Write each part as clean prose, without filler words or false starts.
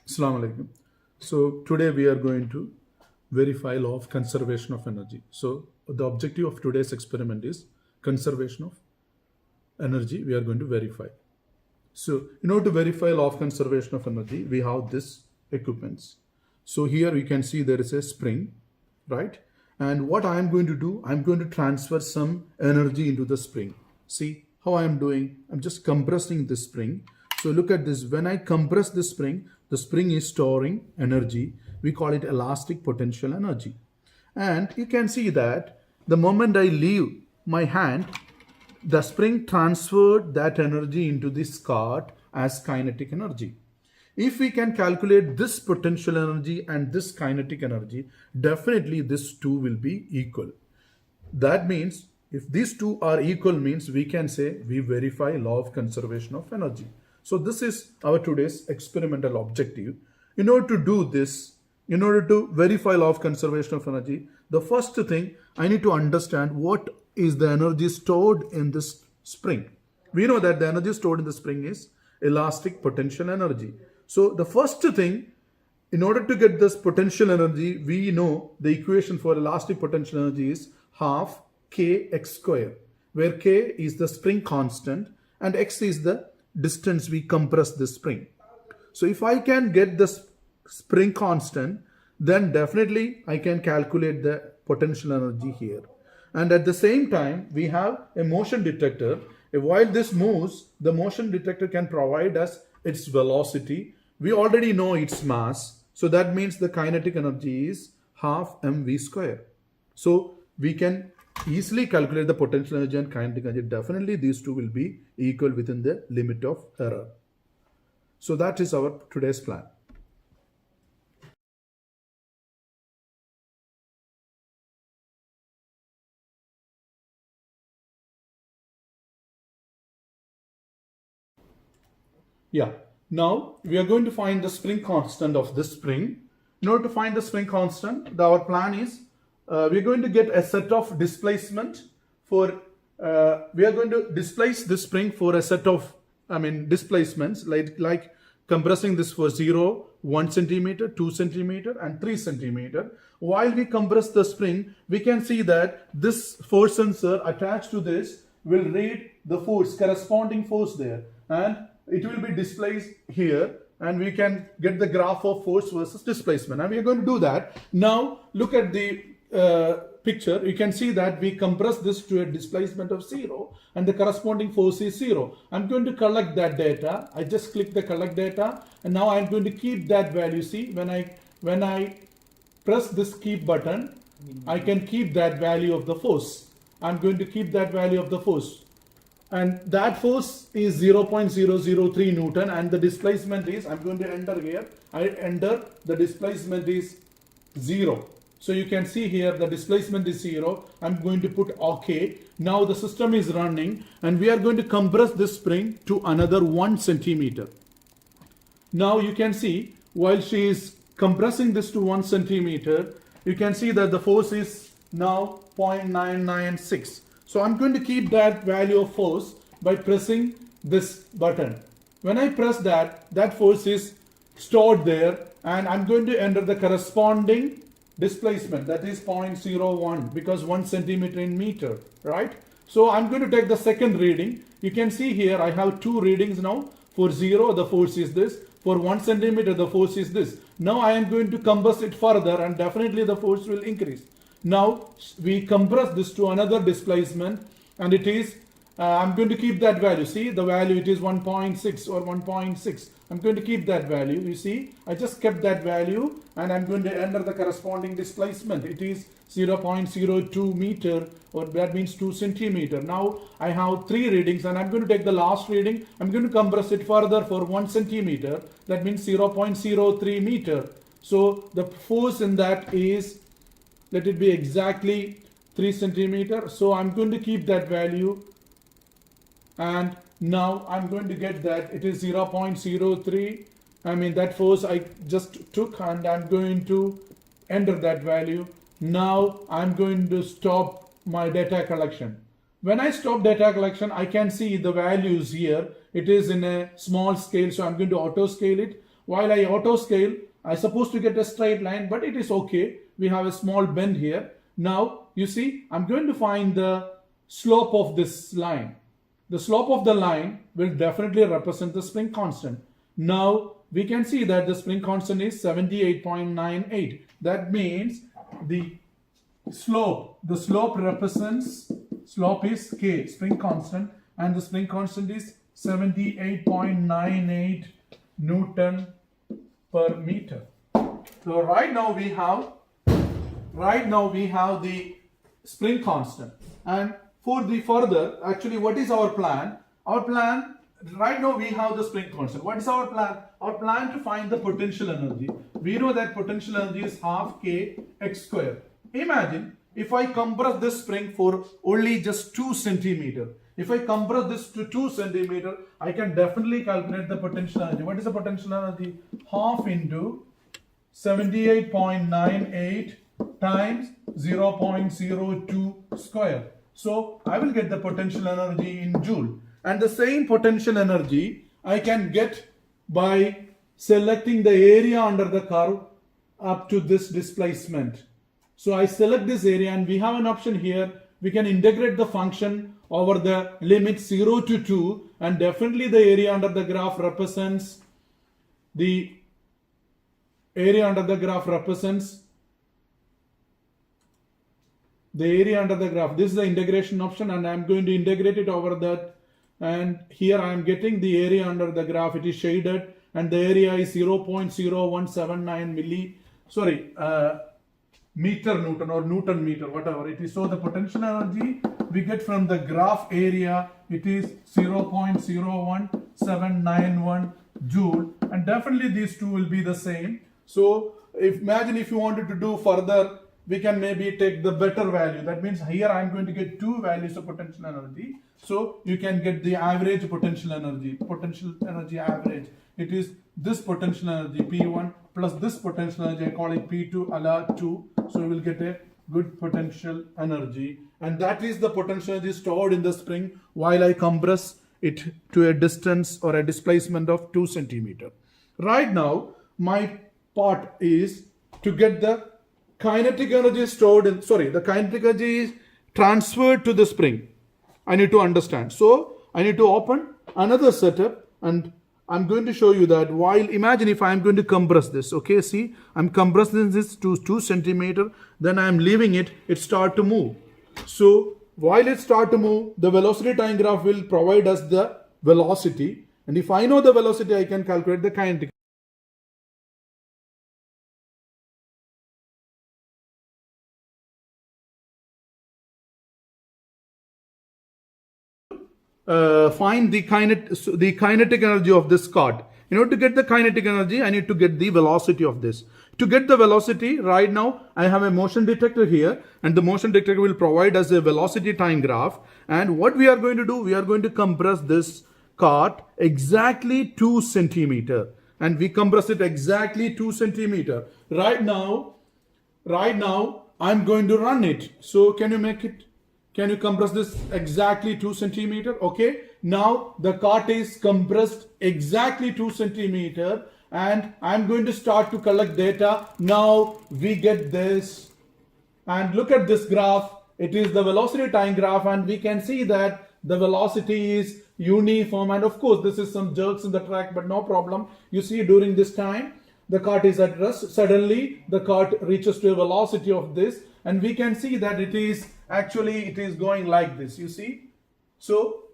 Assalamu alaikum. So today we are going to verify law of conservation of energy. So the objective of today's experiment is conservation of energy. We are going to verify. So in order to verify law of conservation of energy, we have this equipments. So here we can see there is a spring, right? And what I am going to do, I'm going to transfer some energy into the spring. See how I am doing? I'm just compressing this spring. So look at this. When I compress the spring is storing energy. We call it elastic potential energy. And you can see that the moment I leave my hand, the spring transferred that energy into this card as kinetic energy. If we can calculate this potential energy and this kinetic energy, definitely this two will be equal. That means if these two are equal means we can say we verify law of conservation of energy. So this is our today's experimental objective. In order to do this, in order to verify law of conservation of energy, the first thing I need to understand what is the energy stored in this spring. We know that the energy stored in the spring is elastic potential energy. So the first thing, in order to get this potential energy, we know the equation for elastic potential energy is half kx square, where k is the spring constant and x is the distance we compress the spring. So if I can get the spring constant, then definitely I can calculate the potential energy here. And at the same time, we have a motion detector. While this moves, the motion detector can provide us its velocity. We already know its mass. So that means the kinetic energy is half mv square. So we can easily calculate the potential energy and kinetic energy. Definitely these two will be equal within the limit of error. So that is our today's plan. Yeah. Now we are going to find the spring constant of this spring. In order to find the spring constant, our plan is we are going to get a set of displacement for, we are going to displace this spring for a set of, displacements like compressing this for 0, 1 centimeter, 2 centimeter and 3 centimeter. While we compress the spring, we can see that this force sensor attached to this will read the force, corresponding force there, and it will be displaced here, and we can get the graph of force versus displacement, and we are going to do that. Now look at the picture. You can see that we compress this to a displacement of 0 and the corresponding force is 0. I'm going to collect that data. I just click the collect data, and now I'm going to keep that value. See, when I press this keep button, I can keep that value of the force. I'm going to keep that value of the force, and that force is 0.003 Newton, and the displacement is, I'm going to enter here, I enter the displacement is 0. So you can see here the displacement is 0. I'm going to put OK. Now the system is running, and we are going to compress this spring to another 1 centimeter. Now you can see while she is compressing this to 1 centimeter, you can see that the force is now 0.996. So I'm going to keep that value of force by pressing this button. When I press that, that force is stored there, and I'm going to enter the corresponding displacement, that is 0.01, because 1 centimeter in meter, right? So I'm going to take the second reading. You can see here I have two readings now. For 0, the force is this. For 1 centimeter, the force is this. Now I am going to compress it further, and definitely the force will increase. Now we compress this to another displacement, and it is, I'm going to keep that value. See the value, it is 1.6 or 1.6. I'm going to keep that value. You see, I just kept that value, and I'm going to enter the corresponding displacement. It is 0.02 meter, or that means 2 centimeter. Now I have 3 readings, and I'm going to take the last reading. I'm going to compress it further for 1 centimeter. That means 0.03 meter. So the force in that is, let it be exactly 3 centimeter. So I'm going to keep that value, and now I'm going to get that it is 0.03. That force I just took, and I'm going to enter that value. Now I'm going to stop my data collection. When I stop data collection, I can see the values here. It is in a small scale, so I'm going to auto scale it. While I auto scale, I supposed to get a straight line, but it is okay. We have a small bend here. Now, you see, I'm going to find the slope of this line. The slope of the line will definitely represent the spring constant. Now, we can see that the spring constant is 78.98. That means the slope represents, slope is K, spring constant, and the spring constant is 78.98 Newton per meter. So right now we have the spring constant, and for the further, actually, what is our plan? Our plan, right now we have the spring constant. What is our plan? Our plan to find the potential energy. We know that potential energy is half K x square. Imagine if I compress this spring for only just 2 centimeter. If I compress this to 2 centimeter, I can definitely calculate the potential energy. What is the potential energy? Half into 78.98 times 0.02 square. So I will get the potential energy in joule. And the same potential energy I can get by selecting the area under the curve up to this displacement. So I select this area, and we have an option here. We can integrate the function over the limit 0 to 2, and definitely the area under the graph represents the area under the graph. This is the integration option, and I am going to integrate it over that. And here I am getting the area under the graph. It is shaded, and the area is 0.0179 meter Newton or Newton meter, whatever it is. So the potential energy we get from the graph area, it is 0.01791 joule, and definitely these two will be the same. So imagine if you wanted to do further, we can maybe take the better value. That means here I am going to get two values of potential energy. So you can get the average potential energy average. It is this potential energy P1 plus this potential energy, I call it P2 ala 2. So you will get a good potential energy, and that is the potential energy stored in the spring while I compress it to a distance or a displacement of 2 centimeter. Right now, my part is to get the kinetic energy stored in, the kinetic energy is transferred to the spring. I need to understand. So I need to open another setup, and I'm going to show you that while, imagine if I am going to compress this, okay, see, I'm compressing this to 2 centimeter, then I am leaving it, it start to move. So while it start to move, the velocity time graph will provide us the velocity, and if I know the velocity, I can calculate the kinetic. Find the kinetic energy of this card. In order to get the kinetic energy, I need to get the velocity of this. To get the velocity, right now I have a motion detector here, and the motion detector will provide us a velocity time graph. And what we are going to do, we are going to compress this cart exactly 2 centimeter, and we compress it exactly 2 centimeter. Right now I'm going to run it. So can you make it? Can you compress this exactly 2 centimeter? Okay. Now the cart is compressed exactly 2 centimeter, and I'm going to start to collect data. Now we get this, and look at this graph. It is the velocity time graph, and we can see that the velocity is uniform, and of course this is some jerks in the track, but no problem. You see, during this time the cart is at rest. Suddenly the cart reaches to a velocity of this, and we can see that it is going like this, you see. So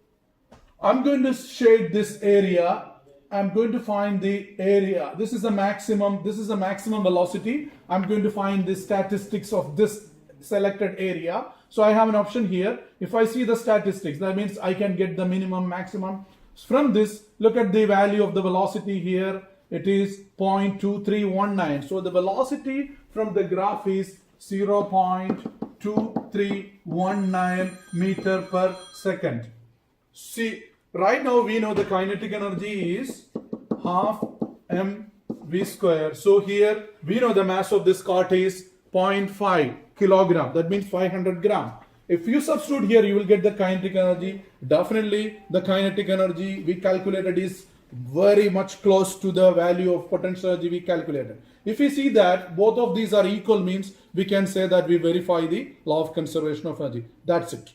I'm going to shade this area. I'm going to find the area. This is the maximum velocity. I'm going to find the statistics of this selected area. So I have an option here. If I see the statistics, that means I can get the minimum, maximum. From this, look at the value of the velocity here. It is 0.2319. So the velocity from the graph is 0.2319 meter per second. See, right now we know the kinetic energy is half mv square. So here we know the mass of this cart is 0.5 kilogram. That means 500 gram. If you substitute here, you will get the kinetic energy. Definitely the kinetic energy we calculated is very much close to the value of potential energy we calculated. If we see that both of these are equal, means we can say that we verify the law of conservation of energy. That's it.